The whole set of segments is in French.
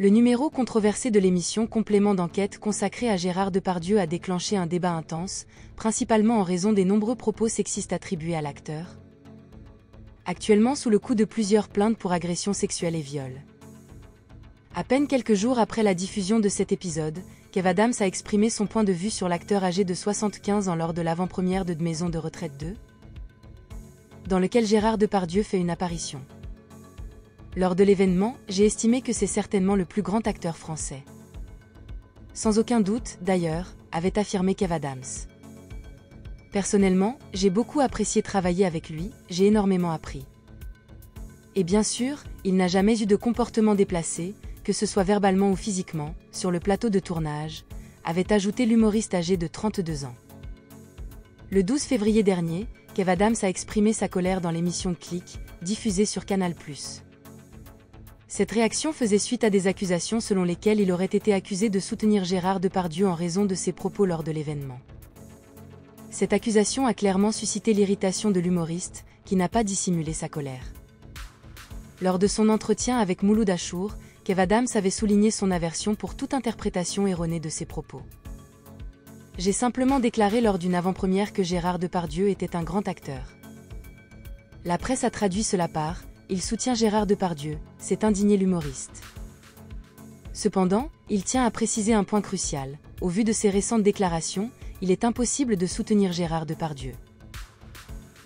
Le numéro controversé de l'émission Complément d'enquête consacré à Gérard Depardieu a déclenché un débat intense, principalement en raison des nombreux propos sexistes attribués à l'acteur. Actuellement sous le coup de plusieurs plaintes pour agressions sexuelles et viol. À peine quelques jours après la diffusion de cet épisode, Kev Adams a exprimé son point de vue sur l'acteur âgé de 75 ans lors de l'avant-première de Maison de retraite 2, dans lequel Gérard Depardieu fait une apparition. Lors de l'événement, j'ai estimé que c'est certainement le plus grand acteur français. Sans aucun doute, d'ailleurs, avait affirmé Kev Adams. Personnellement, j'ai beaucoup apprécié travailler avec lui, j'ai énormément appris. Et bien sûr, il n'a jamais eu de comportement déplacé, que ce soit verbalement ou physiquement, sur le plateau de tournage, avait ajouté l'humoriste âgé de 32 ans. Le 12 février dernier, Kev Adams a exprimé sa colère dans l'émission Click, diffusée sur Canal+. Cette réaction faisait suite à des accusations selon lesquelles il aurait été accusé de soutenir Gérard Depardieu en raison de ses propos lors de l'événement. Cette accusation a clairement suscité l'irritation de l'humoriste, qui n'a pas dissimulé sa colère. Lors de son entretien avec Mouloud Achour, Kev Adams avait souligné son aversion pour toute interprétation erronée de ses propos. J'ai simplement déclaré lors d'une avant-première que Gérard Depardieu était un grand acteur. La presse a traduit cela par « Il soutient Gérard Depardieu », s'est indigné l'humoriste. Cependant, il tient à préciser un point crucial. Au vu de ses récentes déclarations, il est impossible de soutenir Gérard Depardieu.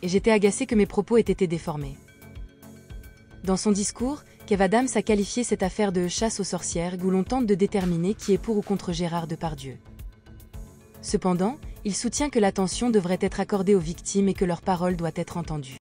Et j'étais agacé que mes propos aient été déformés. Dans son discours, Kev Adams a qualifié cette affaire de chasse aux sorcières où l'on tente de déterminer qui est pour ou contre Gérard Depardieu. Cependant, il soutient que l'attention devrait être accordée aux victimes et que leur parole doit être entendue.